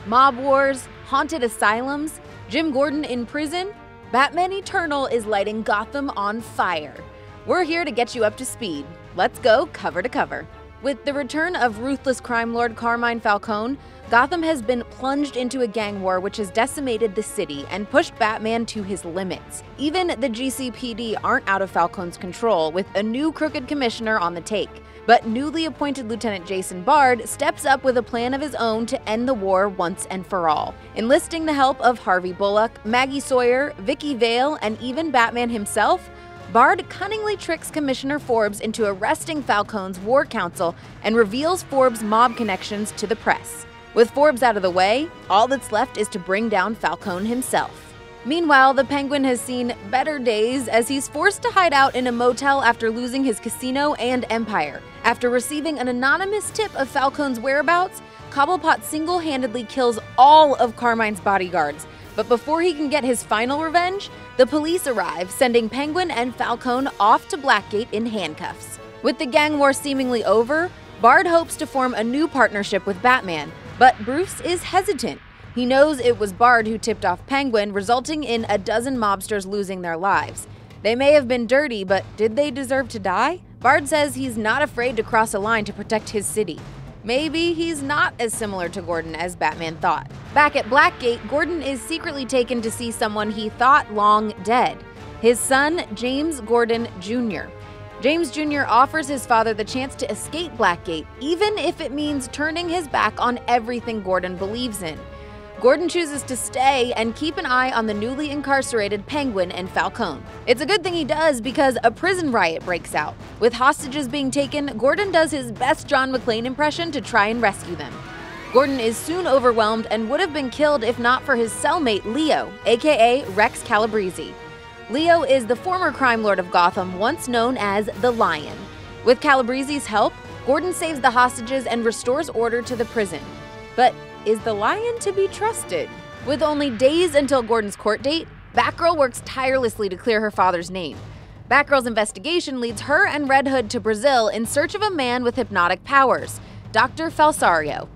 Mob wars, haunted asylums, Jim Gordon in prison. Batman Eternal is lighting Gotham on fire. We're here to get you up to speed. Let's go cover to cover. With the return of ruthless crime lord Carmine Falcone, Gotham has been plunged into a gang war which has decimated the city and pushed Batman to his limits. Even the GCPD aren't out of Falcone's control, with a new crooked commissioner on the take. But newly appointed Lieutenant Jason Bard steps up with a plan of his own to end the war once and for all, enlisting the help of Harvey Bullock, Maggie Sawyer, Vicky Vale, and even Batman himself. Bard cunningly tricks Commissioner Forbes into arresting Falcone's War Council and reveals Forbes' mob connections to the press. With Forbes out of the way, all that's left is to bring down Falcone himself. Meanwhile, the Penguin has seen better days as he's forced to hide out in a motel after losing his casino and empire. After receiving an anonymous tip of Falcone's whereabouts, Cobblepot single-handedly kills all of Carmine's bodyguards. But before he can get his final revenge, the police arrive, sending Penguin and Falcone off to Blackgate in handcuffs. With the gang war seemingly over, Bard hopes to form a new partnership with Batman, but Bruce is hesitant. He knows it was Bard who tipped off Penguin, resulting in a dozen mobsters losing their lives. They may have been dirty, but did they deserve to die? Bard says he's not afraid to cross a line to protect his city. Maybe he's not as similar to Gordon as Batman thought. Back at Blackgate, Gordon is secretly taken to see someone he thought long dead, his son, James Gordon Jr. James Jr. offers his father the chance to escape Blackgate, even if it means turning his back on everything Gordon believes in. Gordon chooses to stay and keep an eye on the newly incarcerated Penguin and Falcone. It's a good thing he does because a prison riot breaks out. With hostages being taken, Gordon does his best John McClane impression to try and rescue them. Gordon is soon overwhelmed and would have been killed if not for his cellmate Leo, aka Rex Calabrese. Leo is the former crime lord of Gotham, once known as the Lion. With Calabrese's help, Gordon saves the hostages and restores order to the prison. But is the Lion to be trusted? With only days until Gordon's court date, Batgirl works tirelessly to clear her father's name. Batgirl's investigation leads her and Red Hood to Brazil in search of a man with hypnotic powers, Dr. Falsario.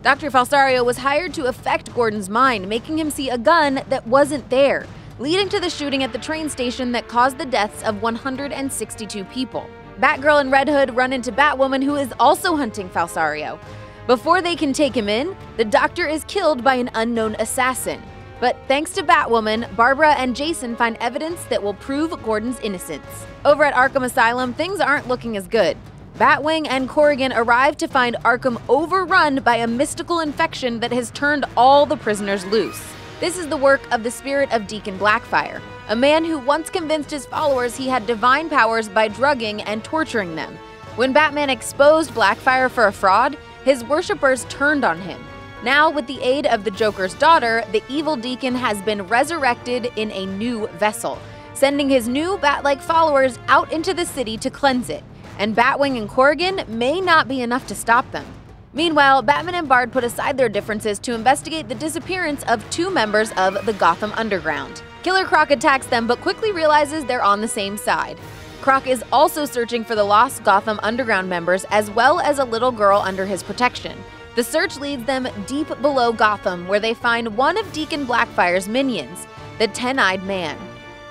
Dr. Falsario was hired to affect Gordon's mind, making him see a gun that wasn't there, leading to the shooting at the train station that caused the deaths of 162 people. Batgirl and Red Hood run into Batwoman, who is also hunting Falsario. Before they can take him in, the doctor is killed by an unknown assassin. But thanks to Batwoman, Barbara and Jason find evidence that will prove Gordon's innocence. Over at Arkham Asylum, things aren't looking as good. Batwing and Corrigan arrive to find Arkham overrun by a mystical infection that has turned all the prisoners loose. This is the work of the spirit of Deacon Blackfire, a man who once convinced his followers he had divine powers by drugging and torturing them. When Batman exposed Blackfire for a fraud, his worshippers turned on him. Now, with the aid of the Joker's daughter, the evil Deacon has been resurrected in a new vessel, sending his new bat-like followers out into the city to cleanse it. And Batwing and Corrigan may not be enough to stop them. Meanwhile, Batman and Bard put aside their differences to investigate the disappearance of two members of the Gotham Underground. Killer Croc attacks them but quickly realizes they're on the same side. Croc is also searching for the lost Gotham Underground members as well as a little girl under his protection. The search leads them deep below Gotham, where they find one of Deacon Blackfire's minions, the Ten-Eyed Man.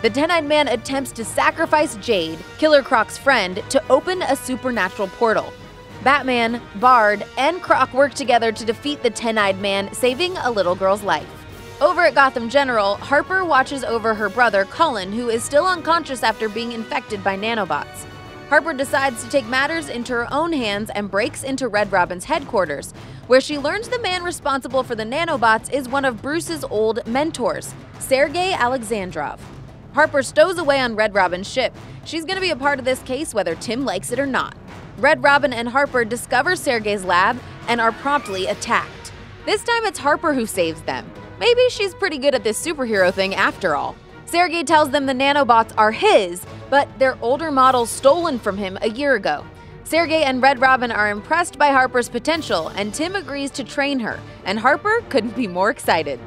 The Ten-Eyed Man attempts to sacrifice Jade, Killer Croc's friend, to open a supernatural portal. Batman, Bard, and Croc work together to defeat the Ten-Eyed Man, saving a little girl's life. Over at Gotham General, Harper watches over her brother, Cullen, who is still unconscious after being infected by nanobots. Harper decides to take matters into her own hands and breaks into Red Robin's headquarters, where she learns the man responsible for the nanobots is one of Bruce's old mentors, Sergei Alexandrov. Harper stows away on Red Robin's ship. She's going to be a part of this case whether Tim likes it or not. Red Robin and Harper discover Sergei's lab and are promptly attacked. This time it's Harper who saves them. Maybe she's pretty good at this superhero thing after all. Sergei tells them the nanobots are his, but they're older models stolen from him a year ago. Sergei and Red Robin are impressed by Harper's potential, and Tim agrees to train her, and Harper couldn't be more excited.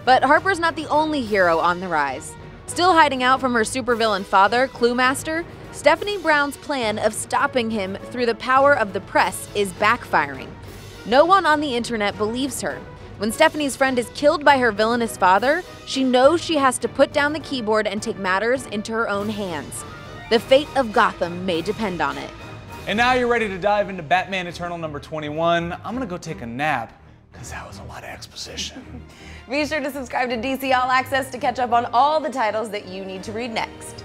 But Harper's not the only hero on the rise. Still hiding out from her supervillain father, Cluemaster, Stephanie Brown's plan of stopping him through the power of the press is backfiring. No one on the internet believes her. When Stephanie's friend is killed by her villainous father, she knows she has to put down the keyboard and take matters into her own hands. The fate of Gotham may depend on it. And now you're ready to dive into Batman Eternal number 21. I'm gonna go take a nap, because that was a lot of exposition. Be sure to subscribe to DC All Access to catch up on all the titles that you need to read next.